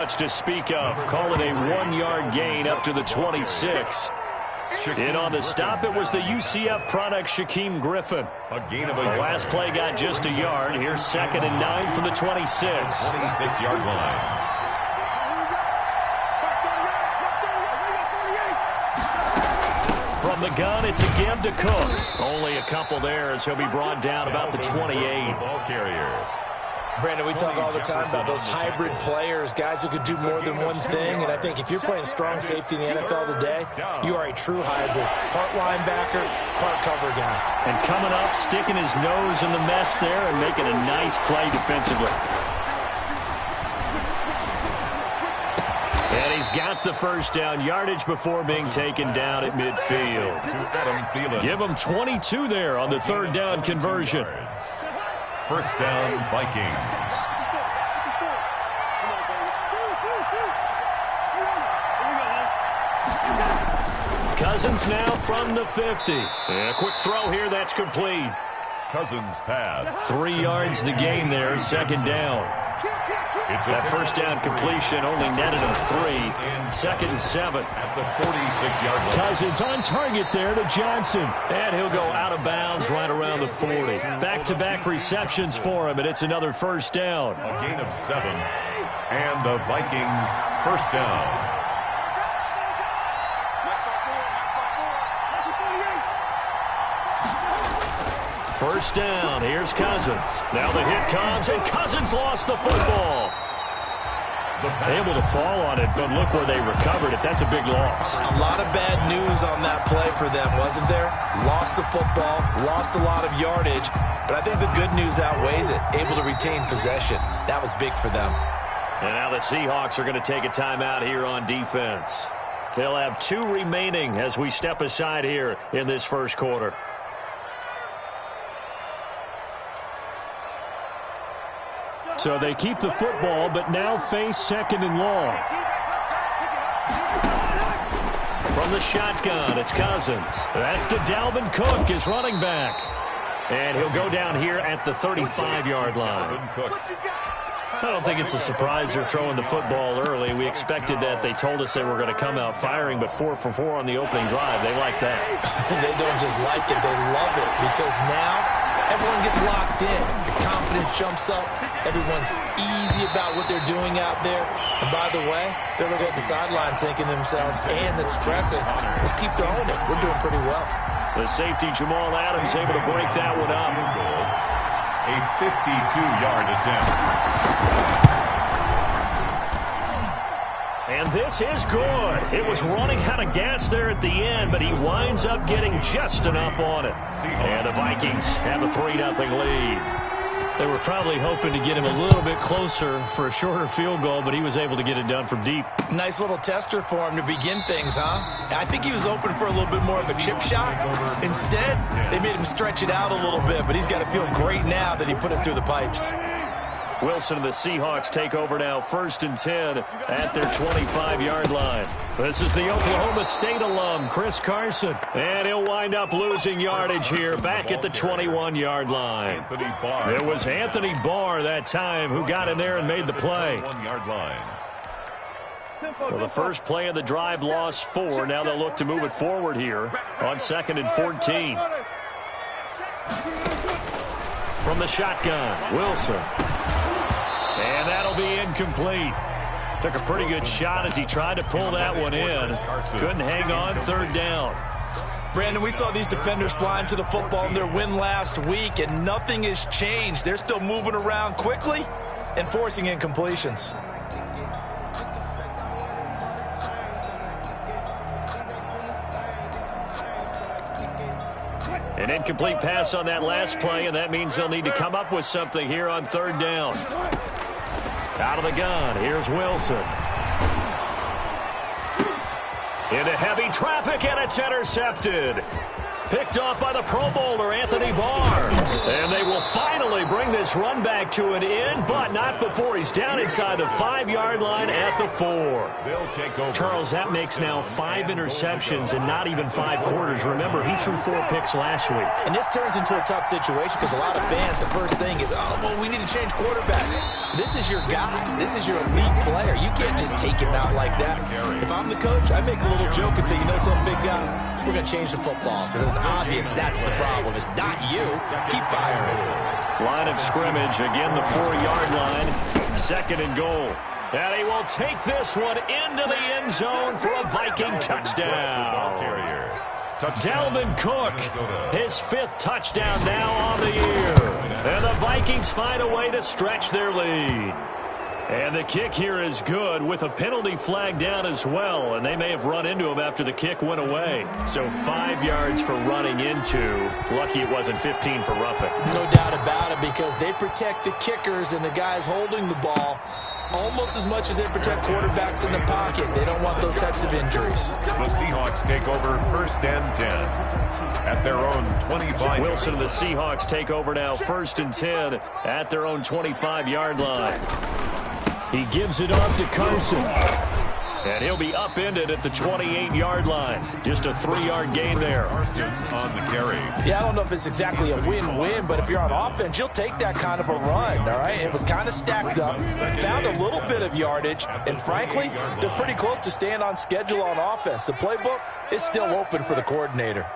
To speak of, call it a 1-yard gain up to the 26. In on the stop, it was the UCF product, Shaquem Griffin. The last play got just a yard. Here's 2nd and 9 from the 26. 26-yard line. From the gun, it's again to Cook. Only a couple there as he'll be brought down about the 28. Ball carrier. Brandon, we talk all the time about those hybrid players, guys who could do more than one thing. And I think if you're playing strong safety in the NFL today, you are a true hybrid. Part linebacker, part cover guy. And coming up, sticking his nose in the mess there and making a nice play defensively. And he's got the first down, yardage before being taken down at midfield. Give him 22 there on the 3rd down conversion. First down, Vikings. Cousins now from the 50. A quick throw here, that's complete. Cousins pass. 3 yards the gain there, 2nd down. That first down completion only netted him 3. 2nd and 7. At the 46-yard line. Cousins on target there to Johnson. And he'll go out of bounds right around the 40. Back-to-back receptions for him, and it's another first down. A gain of 7. And the Vikings first down. First down, here's Cousins. Now the hit comes, and Cousins lost the football. Able to fall on it, but look where they recovered it. That's a big loss. A lot of bad news on that play for them, wasn't there? Lost the football, lost a lot of yardage, but I think the good news outweighs it. Able to retain possession. That was big for them. And now the Seahawks are going to take a timeout here on defense. They'll have 2 remaining as we step aside here in this first quarter. So they keep the football, but now face 2nd and long. From the shotgun, it's Cousins. That's to Dalvin Cook, his running back. And he'll go down here at the 35-yard line. I don't think it's a surprise they're throwing the football early. We expected that. They told us they were going to come out firing, but 4 for 4 on the opening drive. They like that. They don't just like it, they love it, because now everyone gets locked in. The confidence jumps up. Everyone's easy about what they're doing out there. And by the way, they're looking at the sideline thinking to themselves and expressing, let's keep throwing it. We're doing pretty well. The safety, Jamal Adams, able to break that one up. A 52-yard attempt. And this is good. It was running out of gas there at the end, but he winds up getting just enough on it. And the Vikings have a 3-0 lead. They were probably hoping to get him a little bit closer for a shorter field goal, but he was able to get it done from deep. Nice little tester for him to begin things, huh? I think he was open for a little bit more of a chip shot. Instead, they made him stretch it out a little bit, but he's got to feel great now that he put it through the pipes. Wilson and the Seahawks take over now, 1st and 10 at their 25-yard line. This is the Oklahoma State alum, Chris Carson. And he'll wind up losing yardage here back at the 21-yard line. It was Anthony Barr that time who got in there and made the play. 1-yard line. So the first play of the drive lost 4. Now they'll look to move it forward here on 2nd and 14. From the shotgun, Wilson. And that'll be incomplete. Took a pretty good shot as he tried to pull that one in. Couldn't hang on, 3rd down. Brandon, we saw these defenders flying to the football in their win last week, and nothing has changed. They're still moving around quickly and forcing incompletions. An incomplete pass on that last play, and that means they'll need to come up with something here on 3rd down. Out of the gun, here's Wilson. Into heavy traffic, and it's intercepted. Picked off by the Pro Bowler, Anthony Barr. And they will finally bring this run back to an end, but not before he's down inside the 5-yard line at the 4. They'll take over. Charles, that makes now 5 interceptions in not even 5 quarters. Remember, he threw 4 picks last week. And this turns into a tough situation because a lot of fans, the first thing is, oh, well, we need to change quarterback. This is your guy. This is your elite player. You can't just take him out like that. If I'm the coach, I make a little joke and say, you know something, big guy? We're going to change the football. So it's obvious that's the problem. It's not you. Keep firing. Line of scrimmage, again the 4-yard line. 2nd and goal. And he will take this one into the end zone for a Viking touchdown. Dalvin Cook, his 5th touchdown now on the year. And the Vikings find a way to stretch their lead. And the kick here is good with a penalty flag down as well. And they may have run into him after the kick went away. So 5 yards for running into. Lucky it wasn't 15 for roughing. No doubt about it, because they protect the kickers and the guys holding the ball almost as much as they protect quarterbacks in the pocket. They don't want those types of injuries. The Seahawks take over 1st and 10 at their own 25. Wilson and the Seahawks take over now 1st and 10 at their own 25-yard line. He gives it off to Carson. And he'll be upended at the 28-yard line. Just a 3-yard gain there. Carson on the carry. Yeah, I don't know if it's exactly a win-win, but if you're on offense, you'll take that kind of a run, all right? It was kind of stacked up, found a little bit of yardage, and frankly, they're pretty close to staying on schedule on offense. The playbook is still open for the coordinator.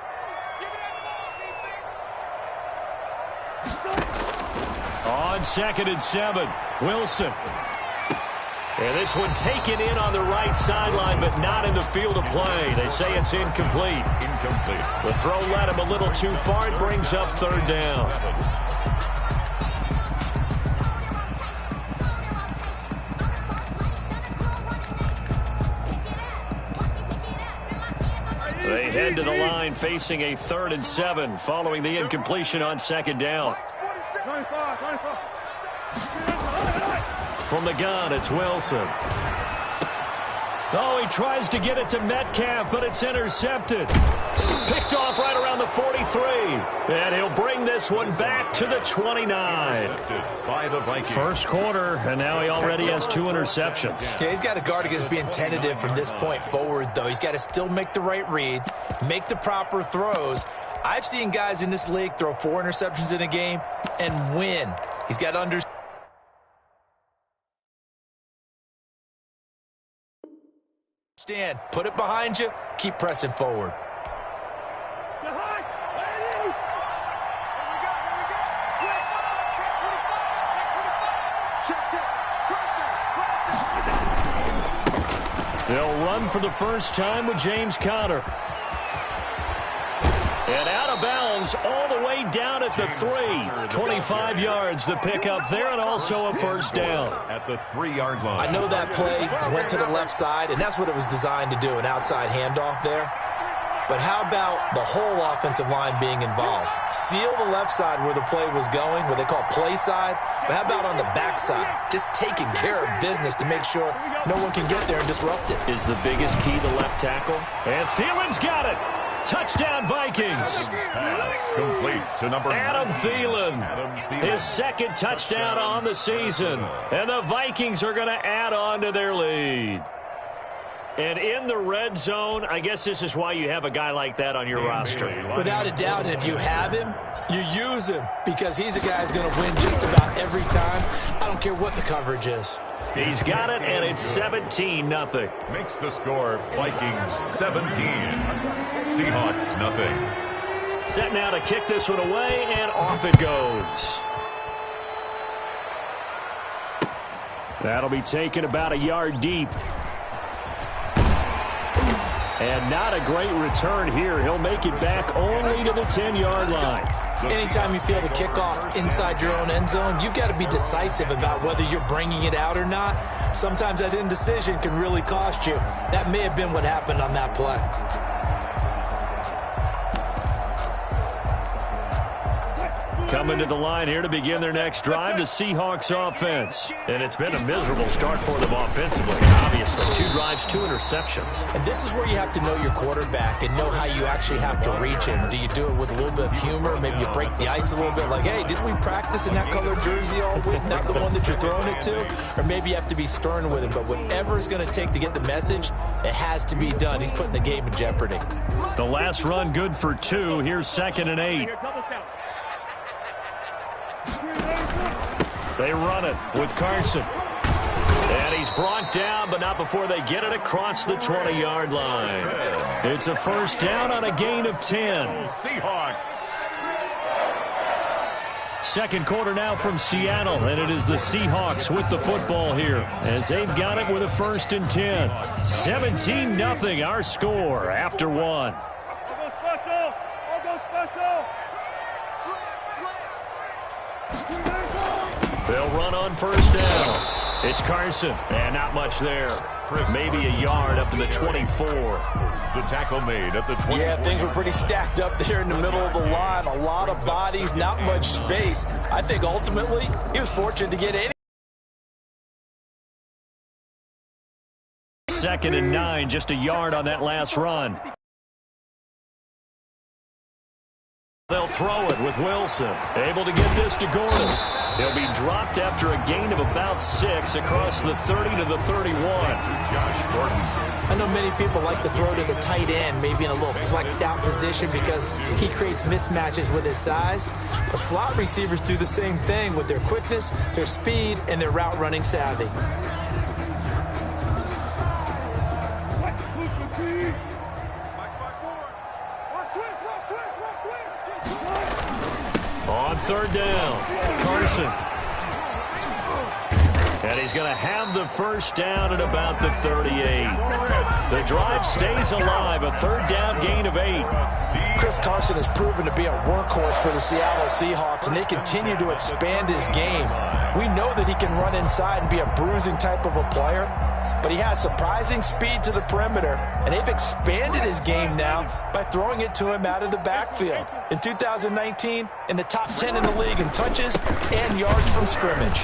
On 2nd and 7, Wilson. And this one taken in on the right sideline, but not in the field of play. They say it's incomplete. The throw led him a little too far. It brings up 3rd down. They head to the line facing a 3rd and 7 following the incompletion on 2nd down. From the gun, it's Wilson. Oh, he tries to get it to Metcalf, but it's intercepted. Picked off right around the 43. And he'll bring this one back to the 29. First quarter, and now he already has 2 interceptions. Yeah, he's got to guard against being tentative from this point forward, though. He's got to still make the right reads, make the proper throws. I've seen guys in this league throw 4 interceptions in a game and win. He's got to understand. Put it behind you. Keep pressing forward. They'll run for the first time with James Conner. And out of bounds all the way down at the 3. 25 yards the pickup there, and also a first down. At the 3-yard line. I know that play went to the left side, and that's what it was designed to do, an outside handoff there. But how about the whole offensive line being involved? Seal the left side where the play was going, what they call play side. But how about on the back side? Just taking care of business to make sure no one can get there and disrupt it. Is the biggest key the left tackle. And Thielen's got it. Touchdown, Vikings. Pass complete to number Adam Thielen. His 2nd touchdown on the season. And the Vikings are going to add on to their lead. And in the red zone, I guess this is why you have a guy like that on your roster. Without a doubt, and if you have him, you use him, because he's a guy who's going to win just about every time. I don't care what the coverage is. He's got it, and it's 17-0. Makes the score Vikings 17. Seahawks nothing. Set now to kick this one away, and off it goes. That'll be taken about a yard deep. And not a great return here. He'll make it back only to the 10-yard line. Anytime you feel the kickoff inside your own end zone, you've got to be decisive about whether you're bringing it out or not. Sometimes that indecision can really cost you. That may have been what happened on that play. Coming to the line here to begin their next drive, the Seahawks offense. And it's been a miserable start for them offensively, obviously. 2 drives, 2 interceptions. And this is where you have to know your quarterback and know how you actually have to reach him. Do you do it with a little bit of humor? Maybe you break the ice a little bit, like, hey, didn't we practice in that color jersey all week, not the one that you're throwing it to? Or maybe you have to be stern with him. But whatever it's going to take to get the message, it has to be done. He's putting the game in jeopardy. The last run good for 2. Here's 2nd and 8. They run it with Carson. And he's brought down, but not before they get it across the 20-yard line. It's a first down on a gain of 10. Seahawks. Second quarter now from Seattle, and it is the Seahawks with the football here as they've got it with a 1st and 10. 17-0 our score after one. They'll run on first down. It's Carson, and not much there. Maybe a yard up to the 24. The tackle made at the 20. Yeah, things were pretty stacked up there in the middle of the line. A lot of bodies, not much space. I think ultimately he was fortunate to get any. 2nd and 9, just a yard on that last run. They'll throw it with Wilson. Able to get this to Gordon. He'll be dropped after a gain of about 6 across the 30 to the 31. Josh Gordon. I know many people like to throw to the tight end, maybe in a little flexed out position because he creates mismatches with his size. But slot receivers do the same thing with their quickness, their speed, and their route running savvy. On 3rd down, Carson. And he's going to have the first down at about the 38. The drive stays alive, a 3rd down gain of 8. Chris Carson has proven to be a workhorse for the Seattle Seahawks, and they continue to expand his game. We know that he can run inside and be a bruising type of a player, but he has surprising speed to the perimeter, and they've expanded his game now by throwing it to him out of the backfield. In 2019, in the top 10 in the league in touches and yards from scrimmage.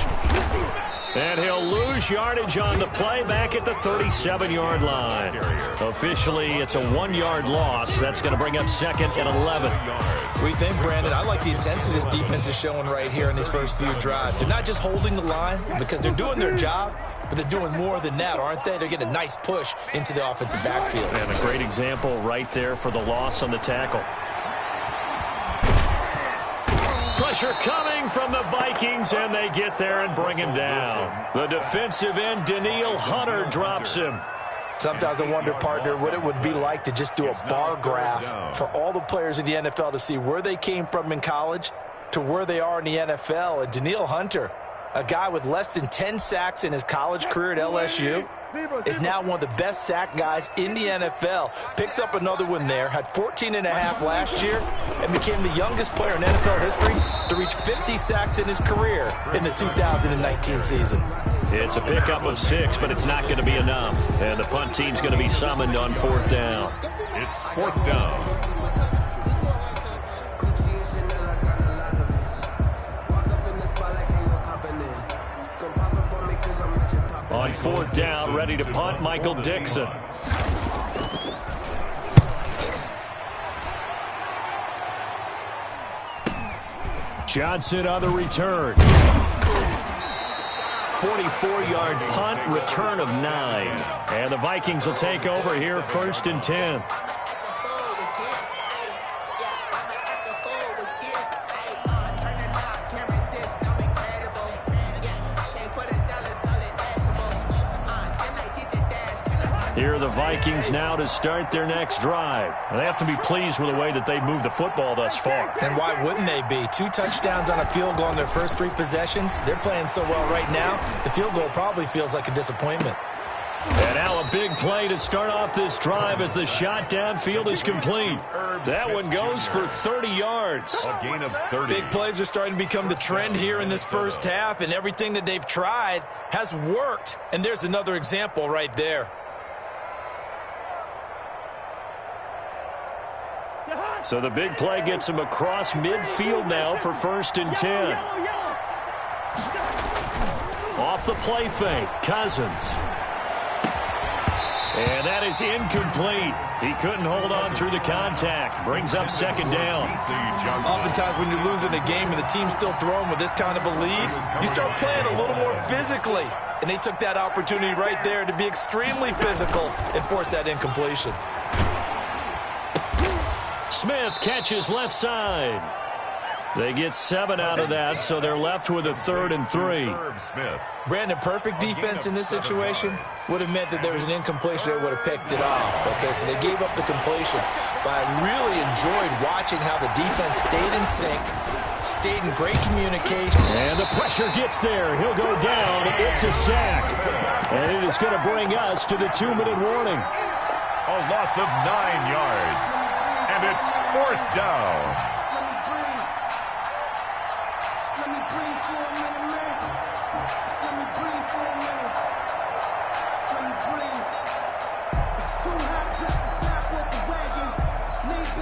And he'll lose yardage on the play back at the 37-yard line. Officially, it's a 1-yard loss. That's going to bring up 2nd and 11. We think, Brandon, I like the intensity this defense is showing right here in these first few drives. They're not just holding the line because they're doing their job, but they're doing more than that, aren't they? They're getting a nice push into the offensive backfield. And a great example right there for the loss on the tackle. Pressure coming from the Vikings, and they get there and bring him down. The defensive end, Danielle Hunter, drops him. Sometimes I wonder, partner, what it would be like to just do a bar graph for all the players in the NFL to see where they came from in college to where they are in the NFL. And Danielle Hunter, a guy with less than 10 sacks in his college career at LSU, is now one of the best sack guys in the NFL. Picks up another one there, had 14.5 last year, and became the youngest player in NFL history to reach 50 sacks in his career in the 2019 season. It's a pickup of 6, but it's not going to be enough. And the punt team's going to be summoned on 4th down. It's 4th down. On 4th down, ready to punt, Michael Dixon. Johnson on the return. 44-yard punt, return of 9. And the Vikings will take over here, 1st and 10. Here are the Vikings now to start their next drive. They have to be pleased with the way that they've moved the football thus far. And why wouldn't they be? 2 touchdowns on a field goal in their first 3 possessions. They're playing so well right now, the field goal probably feels like a disappointment. And now a big play to start off this drive as the shot downfield is complete. That one goes for 30 yards. A gain of 30. Big plays are starting to become the trend here in this first half, and everything that they've tried has worked. And there's another example right there. So the big play gets him across midfield now for 1st and 10. Off the play fake, Cousins. And that is incomplete. He couldn't hold on through the contact. Brings up 2nd down. Oftentimes when you're losing a game and the team's still throwing with this kind of a lead, you start playing a little more physically. And they took that opportunity right there to be extremely physical and force that incompletion. Smith catches left side. They get 7 out of that, so they're left with a 3rd and 3. Brandon, perfect defense in this situation would have meant that there was an incompletion. They would have picked it off. Okay, so they gave up the completion. But I really enjoyed watching how the defense stayed in sync, stayed in great communication. And the pressure gets there. He'll go down. It's a sack. And it is going to bring us to the 2-minute warning. A loss of 9 yards. And it's 4th down.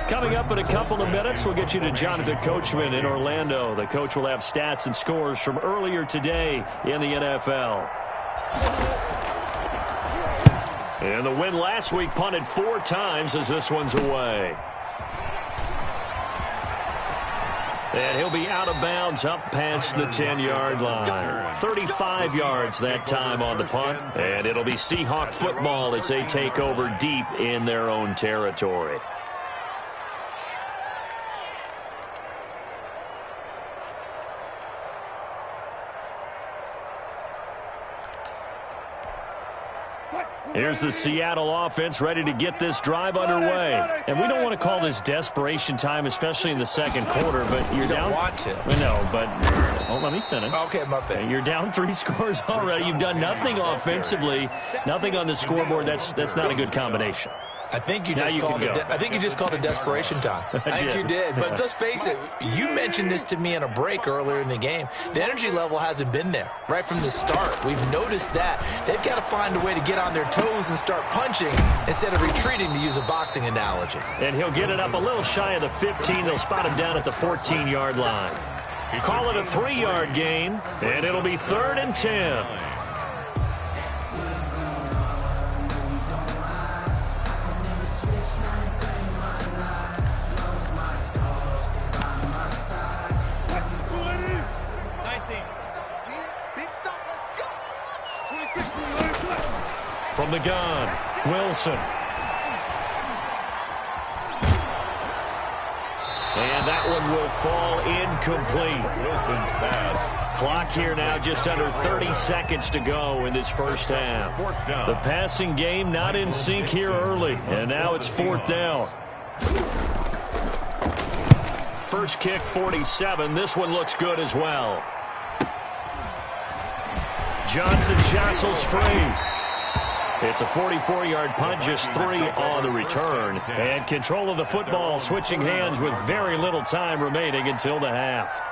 Coming up in a couple of minutes, we'll get you to Jonathan Coachman in Orlando. The coach will have stats and scores from earlier today in the NFL. And the win last week punted 4 times as this one's away. And he'll be out of bounds up past the 10-yard line. 35 yards that time on the punt. And it'll be Seahawk football as they take over deep in their own territory. Here's the Seattle offense ready to get this drive underway. And we don't want to call this desperation time, especially in the second quarter, but you're down. You don't want to. No, but let me finish. Okay, my bad. You're down 3 scores already. You've done nothing offensively, nothing on the scoreboard. That's not a good combination. I think you just called it. I think you just called it desperation time. I think you did. But let's face it. You mentioned this to me in a break earlier in the game. The energy level hasn't been there right from the start. We've noticed that they've got to find a way to get on their toes and start punching instead of retreating, to use a boxing analogy. And he'll get it up a little shy of the 15. They'll spot him down at the 14-yard line. Call it a 3-yard gain, and it'll be 3rd and 10. From the gun, Wilson. And that one will fall incomplete. Wilson's pass. Clock here now, just under 30 seconds to go in this first half. The passing game not in sync here early, and now it's 4th down. First kick, 47. This one looks good as well. Johnson jostles free. It's a 44-yard punt, just 3 on the return. And control of the football, switching hands with very little time remaining until the half.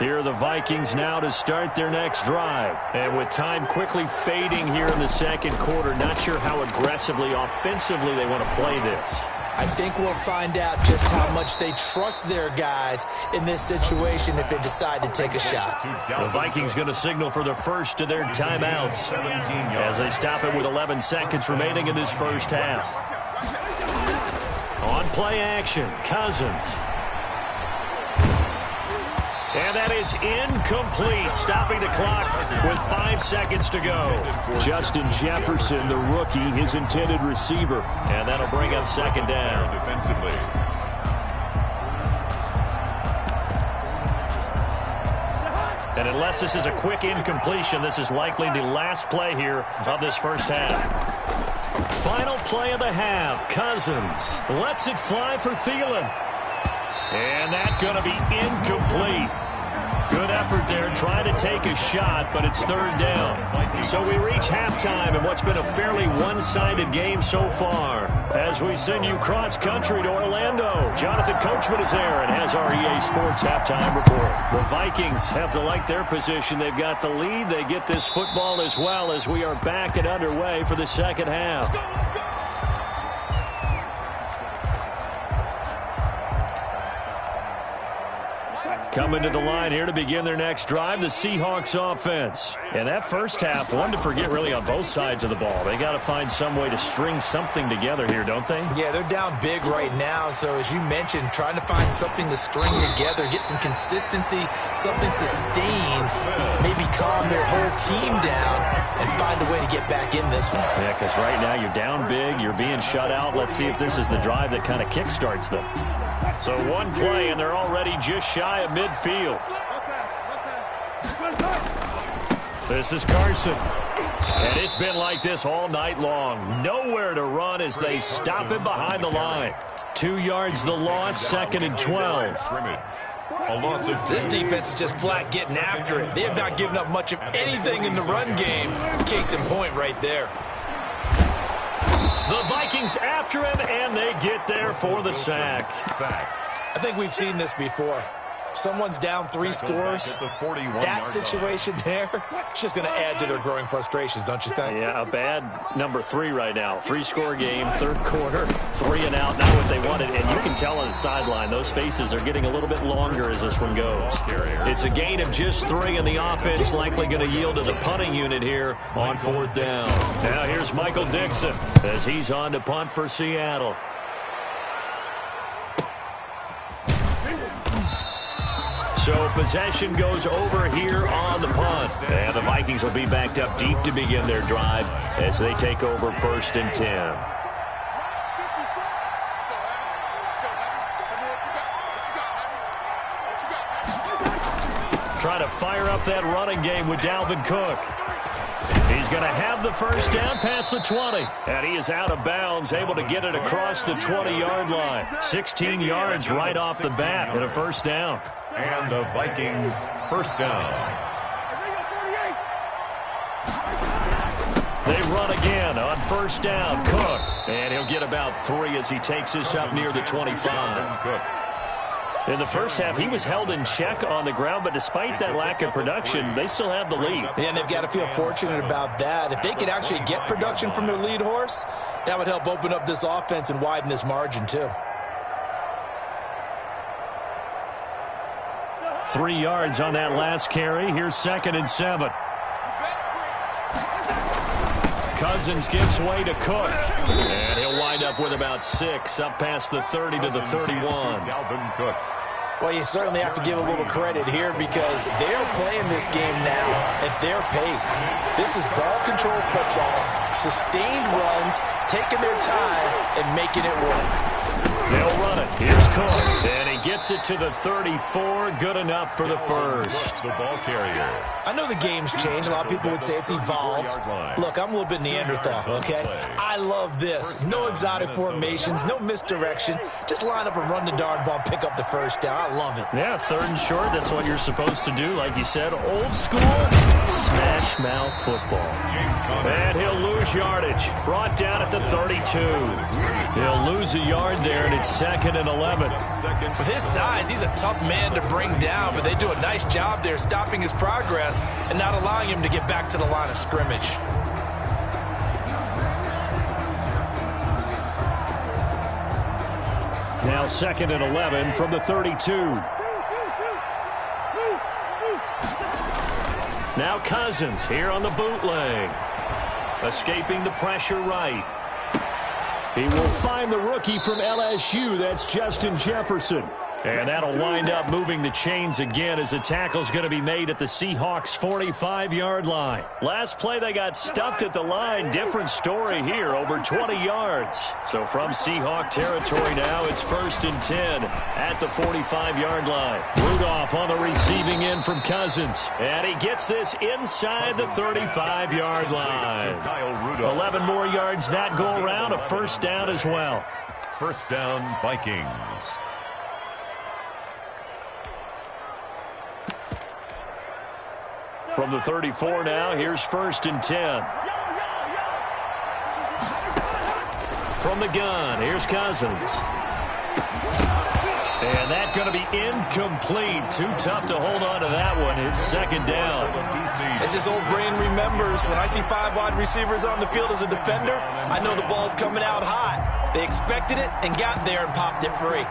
Here are the Vikings now to start their next drive. And with time quickly fading here in the second quarter, not sure how aggressively, offensively they want to play this. I think we'll find out just how much they trust their guys in this situation if they decide to take a shot. The Vikings going to signal for the first of their timeouts as they stop it with 11 seconds remaining in this first half. On play action, Cousins. And that is incomplete, stopping the clock with 5 seconds to go. Justin Jefferson, the rookie, his intended receiver. And that'll bring up 2nd down. Defensively. And unless this is a quick incompletion, this is likely the last play here of this first half. Final play of the half. Cousins lets it fly for Thielen. And that's going to be incomplete. Good effort there, trying to take a shot, but it's 3rd down. So we reach halftime in what's been a fairly one-sided game so far. As we send you cross-country to Orlando, Jonathan Coachman is there and has our EA Sports halftime report. The Vikings have to like their position. They've got the lead. They get this football as well as we are back and underway for the second half. Coming to the line here to begin their next drive, the Seahawks offense. And that first half, one to forget really on both sides of the ball. They got to find some way to string something together here, don't they? Yeah, they're down big right now. So as you mentioned, trying to find something to string together, get some consistency, something sustained, maybe calm their whole team down and find a way to get back in this one. Yeah, because right now you're down big, you're being shut out. Let's see if this is the drive that kind of kickstarts them. So one play, and they're already just shy of midfield. This is Carson. And it's been like this all night long. Nowhere to run as they stop him behind the line. 2 yards the loss, 2nd and 12. This defense is just flat getting after it. They have not given up much of anything in the run game. Case in point right there. The Vikings after him, and they get there for the sack. I think we've seen this before. Someone's down 3 scores. That situation there, it's just going to add to their growing frustrations, don't you think? Yeah, a bad number 3 right now. 3-score game, 3rd quarter, 3 and out, not what they wanted. And you can tell on the sideline, those faces are getting a little bit longer as this one goes. It's a gain of just 3, and the offense likely going to yield to the punting unit here on 4th down. Now here's Michael Dixon as he's on to punt for Seattle. So possession goes over here on the punt. And the Vikings will be backed up deep to begin their drive as they take over 1st and 10. Try to fire up that running game with Dalvin Cook. He's going to have the first down past the 20. And he is out of bounds, able to get it across the 20-yard line. 16 yards right off the bat and a first down. And the Vikings first down. They run again on first down. Cook. And he'll get about 3 as he takes this up near the 25. In the first half, he was held in check on the ground, but despite that lack of production, they still have the lead. Yeah, and they've got to feel fortunate about that. If they could actually get production from their lead horse, that would help open up this offense and widen this margin, too. 3 yards on that last carry. Here's 2nd and 7. Cousins gives way to Cook. And he'll wind up with about 6, up past the 30 to the 31. Dalvin Cook. Well, you certainly have to give a little credit here because they're playing this game now at their pace. This is ball control football, sustained runs, taking their time, and making it work. They'll run it. Here's Cook. And he gets it to the 34. Good enough for the first. The ball carrier. I know the game's changed. A lot of people would say it's evolved. Look, I'm a little bit Neanderthal, okay? I love this. No exotic formations, no misdirection. Just line up and run the darn ball, pick up the first down. I love it. Yeah, 3rd and short. That's what you're supposed to do. Like you said, old school smash mouth football. And he'll lose yardage. Brought down at the 32. He'll lose a yard there, and it's 2nd and 11. With his size, he's a tough man to bring down, but they do a nice job there stopping his progress and not allowing him to get back to the line of scrimmage. Now 2nd and 11 from the 32. Now Cousins here on the bootleg. Escaping the pressure right. He will find the rookie from LSU. That's Justin Jefferson. And that'll wind up moving the chains again as the tackle's going to be made at the Seahawks' 45-yard line. Last play, they got stuffed at the line. Different story here, over 20 yards. So from Seahawk territory now, it's 1st and 10 at the 45-yard line. Rudolph on the receiving end from Cousins. And he gets this inside the 35-yard line. 11 more yards that go around, a first down as well. First down, Vikings. From the 34 now, here's 1st and 10. From the gun, here's Cousins. And that's going to be incomplete. Too tough to hold on to that one. It's 2nd down. As his old brain remembers, when I see 5 wide receivers on the field as a defender, I know the ball's coming out high. They expected it and got there and popped it free.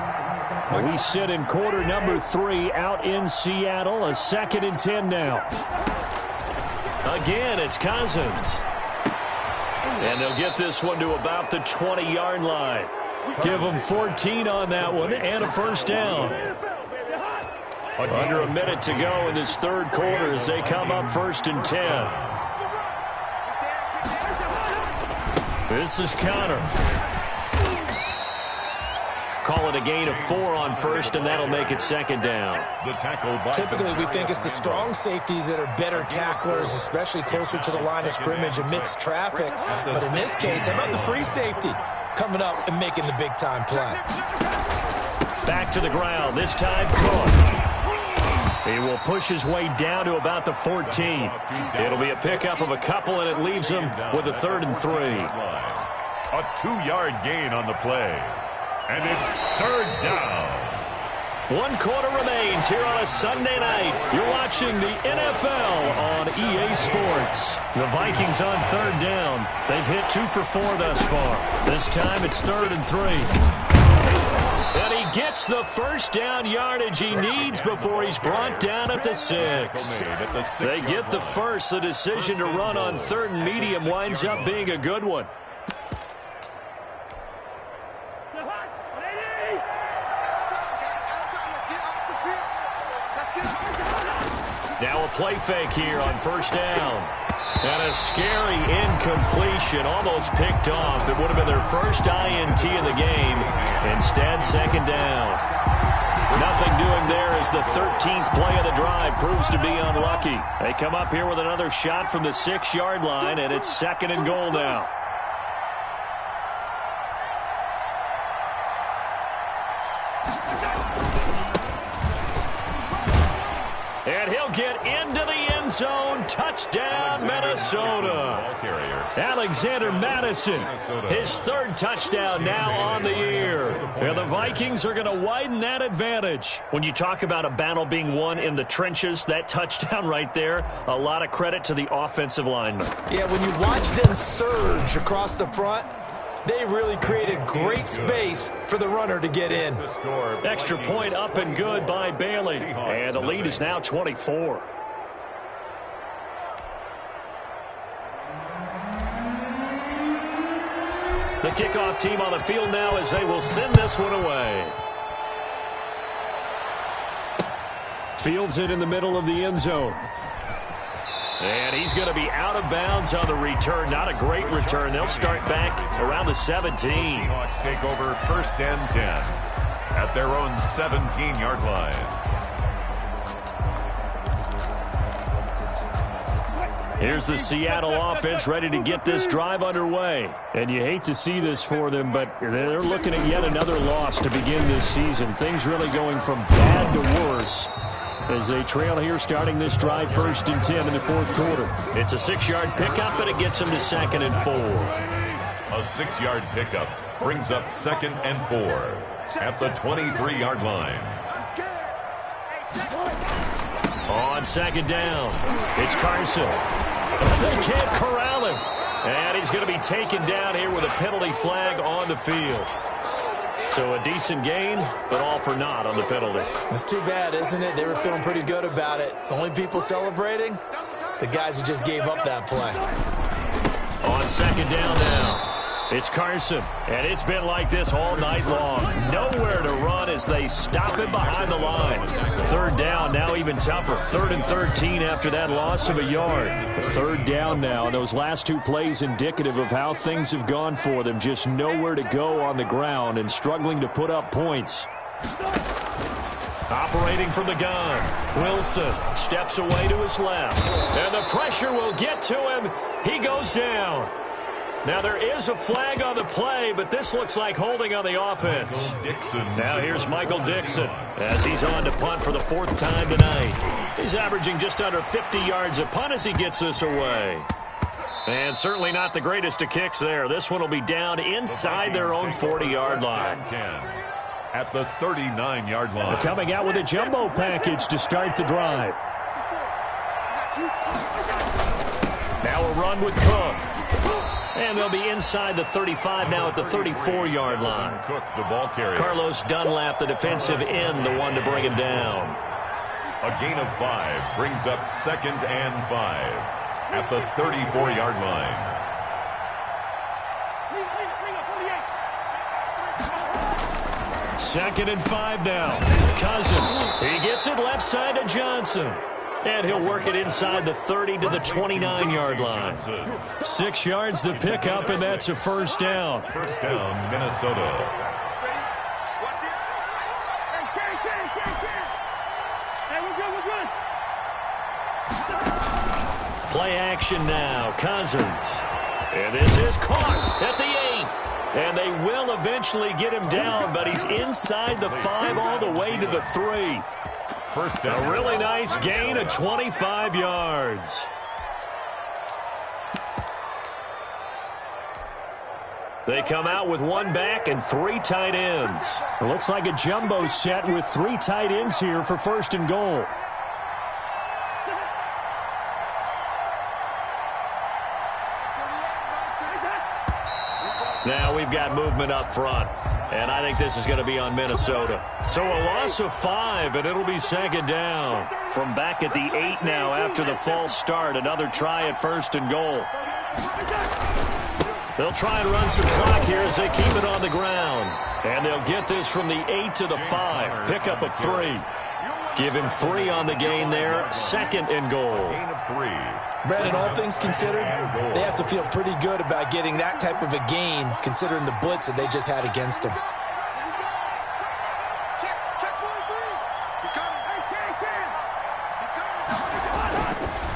We sit in quarter number 3 out in Seattle. A 2nd and 10 now. Again, it's Cousins. And they'll get this one to about the 20-yard line. Give them 14 on that one and a first down. Under a minute to go in this third quarter as they come up 1st and 10. This is Connor. Call it a gain of 4 on first, and that'll make it 2nd down. Typically, we think it's the strong safeties that are better tacklers, especially closer to the line of scrimmage amidst traffic. But in this case, how about the free safety coming up and making the big-time play? Back to the ground, this time Cook. He will push his way down to about the 14. It'll be a pickup of a couple, and it leaves him with a 3rd and 3. A 2-yard gain on the play. And it's 3rd down. 1 quarter remains here on a Sunday night. You're watching the NFL on EA Sports. The Vikings on 3rd down. They've hit 2 for 4 thus far. This time it's 3rd and 3. And he gets the first down yardage he needs before he's brought down at the 6. They get the first. The decision to run on 3rd and medium winds up being a good one. Now a play fake here on 1st down. And a scary incompletion, almost picked off. It would have been their first INT in the game. Instead, 2nd down. Nothing doing there as the 13th play of the drive proves to be unlucky. They come up here with another shot from the 6-yard line, and it's 2nd and goal now. And he'll get into the end zone. Touchdown, Minnesota. Alexander Madison, his 3rd touchdown now on the year. And the Vikings are going to widen that advantage. When you talk about a battle being won in the trenches, that touchdown right there, a lot of credit to the offensive linemen. Yeah, when you watch them surge across the front, they really created great space for the runner to get in. Extra point up and good by Bailey. And the lead is now 24. The kickoff team on the field now as they will send this one away. Fields it in the middle of the end zone. And he's going to be out of bounds on the return. Not a great return. They'll start back around the 17. Seahawks take over 1st and 10 at their own 17-yard line. Here's the Seattle offense ready to get this drive underway. And you hate to see this for them, but they're looking at yet another loss to begin this season. Things really going from bad to worse as they trail here starting this drive 1st and 10 in the 4th quarter. It's a 6-yard pickup, and it gets them to 2nd and 4. A 6-yard pickup brings up 2nd and 4 at the 23-yard line. On 2nd down, it's Carson. They can't corral him. And he's going to be taken down here with a penalty flag on the field. So a decent gain, but all for naught on the penalty. It's too bad, isn't it? They were feeling pretty good about it. The only people celebrating, the guys who just gave up that play. On 2nd down now, it's Carson. And it's been like this all night long. Nowhere to run as they stop him behind the line. 3rd down, now even tougher. 3rd and 13 after that loss of a yard. 3rd down now. Those last 2 plays indicative of how things have gone for them. Just nowhere to go on the ground and struggling to put up points. Operating from the gun, Wilson steps away to his left. And the pressure will get to him. He goes down. Now, there is a flag on the play, but this looks like holding on the offense. Now, here's Michael Dixon as he's on to punt for the 4th time tonight. He's averaging just under 50 yards a punt as he gets this away. And certainly not the greatest of kicks there. This one will be down inside their own 40-yard line. At the 39-yard line. They're coming out with a jumbo package to start the drive. Now a run with Cook. And they'll be inside the 35 now at the 34-yard line. Cook, the ball carrier. Carlos Dunlap, the defensive end, the one to bring him down. A gain of 5 brings up 2nd and 5 at the 34-yard line. Second and 5 now. Cousins. He gets it left side to Johnson. And he'll work it inside the 30 to the 29-yard line. 6 yards the pickup, and that's a first down. First down, Minnesota. Play action now. Cousins. And this is caught at the 8. And they will eventually get him down, but he's inside the 5 all the way to the 3. First down. A really nice gain of 25 yards. They come out with 1 back and 3 tight ends. It looks like a jumbo set with 3 tight ends here for 1st and goal. Now we've got movement up front, and I think this is going to be on Minnesota. So a loss of 5, and it'll be 2nd down. From back at the 8 now after the false start, another try at 1st and goal. They'll try and run some clock here as they keep it on the ground. And they'll get this from the 8 to the 5, pickup of 3. Give him 3 on the gain there, 2nd and goal. Gain of 3. Brandon, all things considered, they have to feel pretty good about getting that type of a gain, considering the blitz that they just had against them.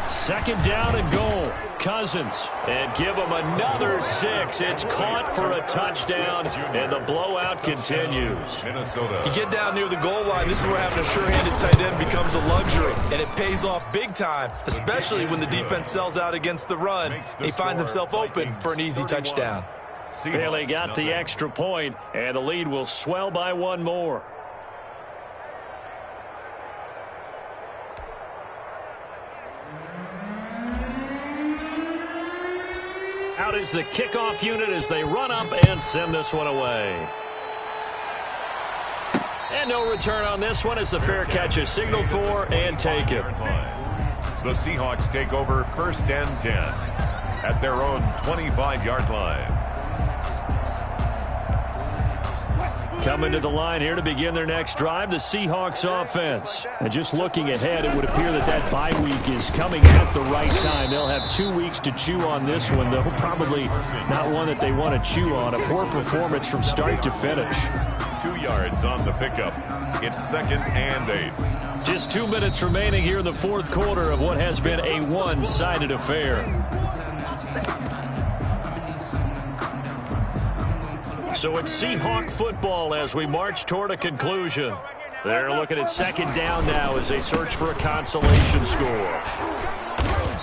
Second down and goal. Cousins. And give him another 6. It's caught for a touchdown, and the blowout continues. Minnesota. You get down near the goal line, this is where having a sure-handed tight end becomes a luxury, and it pays off big time, especially when the defense sells out against the run. He finds himself open for an easy touchdown. Bailey got the extra point, and the lead will swell by 1 more. Out is the kickoff unit as they run up and send this one away. And no return on this one as the fair catch is signaled for and taken. The Seahawks take over 1st and 10 at their own 25-yard line. Coming to the line here to begin their next drive, the Seahawks offense. And just looking ahead, it would appear that that bye week is coming at the right time. They'll have 2 weeks to chew on this one, though probably not one that they want to chew on. A poor performance from start to finish. 2 yards on the pickup. It's 2nd and 8. Just 2 minutes remaining here in the 4th quarter of what has been a one-sided affair. So it's Seahawk football as we march toward a conclusion. They're looking at 2nd down now as they search for a consolation score.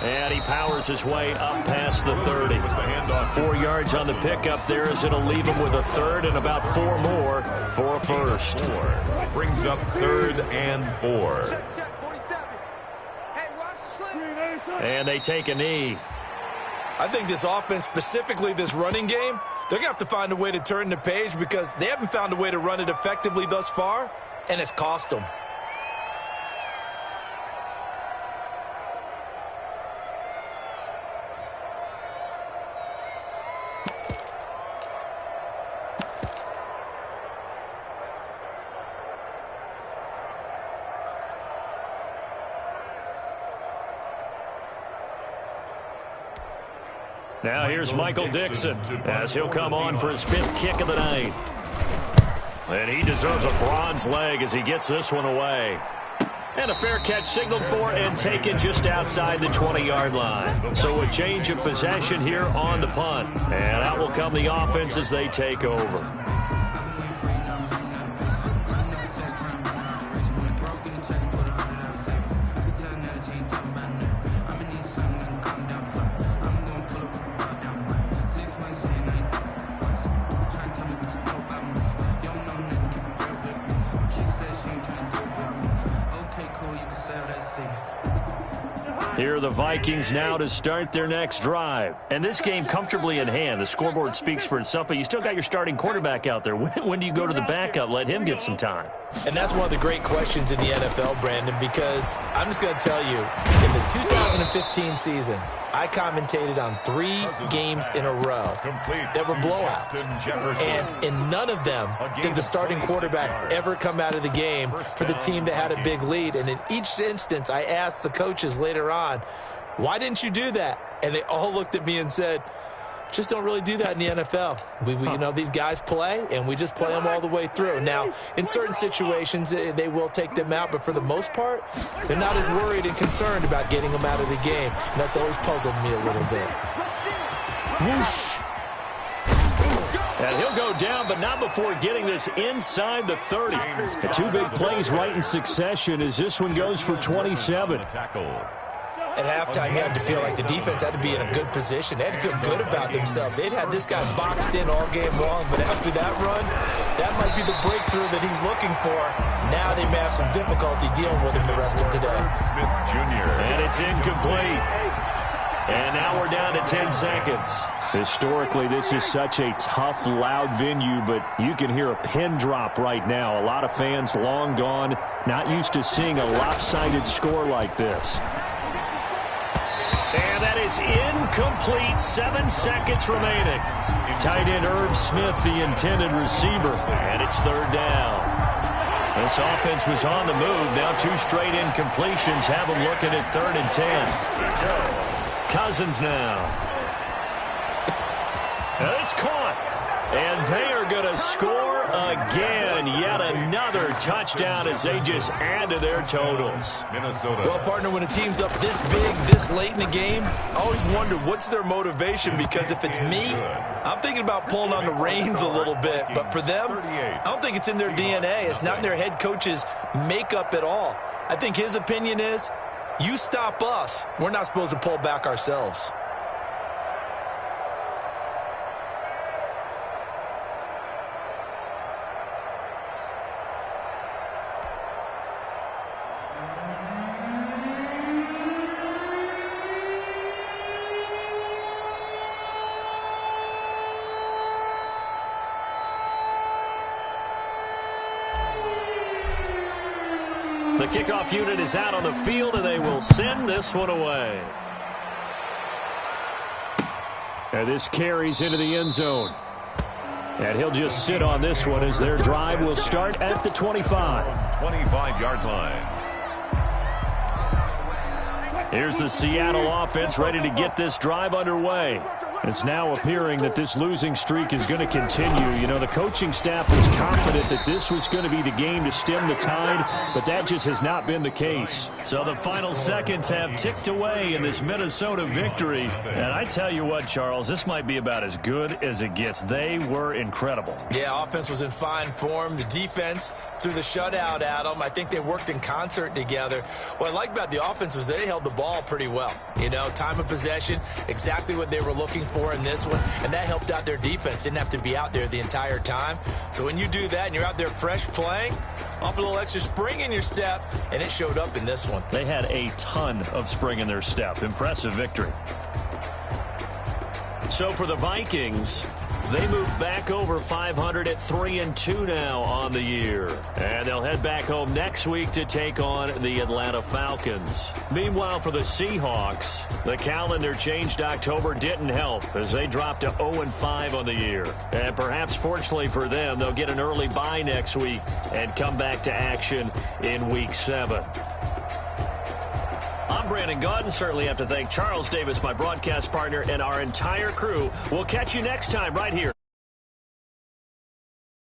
And he powers his way up past the 30. 4 yards on the pickup there as it'll leave him with a 3rd and about 4 more for a first. Brings up 3rd and 4. And they take a knee. I think this offense, specifically this running game, they're going to have to find a way to turn the page because they haven't found a way to run it effectively thus far, and it's cost them. Now here's Michael Dixon as he'll come on for his 5th kick of the night. And he deserves a bronze leg as he gets this one away. And a fair catch signaled for and taken just outside the 20-yard line. So a change of possession here on the punt. And out will come the offense as they take over. Here are the Vikings now to start their next drive. And this game comfortably in hand. The scoreboard speaks for itself, but you still got your starting quarterback out there. When do you go to the backup? Let him get some time. And that's one of the great questions in the NFL, Brandon, because I'm just going to tell you, in the 2015 season, I commentated on 3 games in a row that were blowouts. And in none of them did the starting quarterback ever come out of the game for the team that had a big lead. And in each instance, I asked the coaches later on, why didn't you do that? And they all looked at me and said, just don't really do that in the NFL. You know, these guys play, and we just play them all the way through. Now, in certain situations, they will take them out, but for the most part, they're not as worried and concerned about getting them out of the game. And that's always puzzled me a little bit. Whoosh! And he'll go down, but not before getting this inside the 30. The 2 big plays right in succession as this one goes for 27. At halftime, you had to feel like the defense had to be in a good position. They had to feel good about themselves. They'd had this guy boxed in all game long, but after that run, that might be the breakthrough that he's looking for. Now they may have some difficulty dealing with him the rest of today. Smith Jr. And it's incomplete. And now we're down to 10 seconds. Historically, this is such a tough, loud venue, but you can hear a pin drop right now. A lot of fans long gone, not used to seeing a lopsided score like this. And that is incomplete. 7 seconds remaining. Tight end Irv Smith, the intended receiver. And it's 3rd down. This offense was on the move. Now 2 straight incompletions have them looking at 3rd and 10. Cousins now. And it's caught. And they are going to score again. Yet another touchdown as they just add to their totals. Minnesota. Well, partner, when a team's up this big, this late in the game, I always wonder what's their motivation, because if it's me, I'm thinking about pulling on the reins a little bit. But for them, I don't think it's in their DNA. It's not in their head coach's makeup at all. I think his opinion is, you stop us, we're not supposed to pull back ourselves. The kickoff unit is out on the field, and they will send this one away. And this carries into the end zone. And he'll just sit on this one as their drive will start at the 25. 25-yard line. Here's the Seattle offense ready to get this drive underway. It's now appearing that this losing streak is going to continue. You know, the coaching staff was confident that this was going to be the game to stem the tide, but that just has not been the case. So the final seconds have ticked away in this Minnesota victory. And I tell you what, Charles, this might be about as good as it gets. They were incredible. Yeah, offense was in fine form. The defense threw the shutout at them. I think they worked in concert together. What I like about the offense was they held the ball pretty well. You know, time of possession, exactly what they were looking for in this one, and that helped out their defense. Didn't have to be out there the entire time. So when you do that and you're out there fresh playing, off a little extra spring in your step, and it showed up in this one. They had a ton of spring in their step. Impressive victory. So for the Vikings, they move back over 500 at 3-2 now on the year. And they'll head back home next week to take on the Atlanta Falcons. Meanwhile, for the Seahawks, the calendar change to October didn't help as they dropped to 0-5 on the year. And perhaps fortunately for them, they'll get an early bye next week and come back to action in Week 7. I'm Brandon Gaudin. Certainly have to thank Charles Davis, my broadcast partner, and our entire crew. We'll catch you next time right here.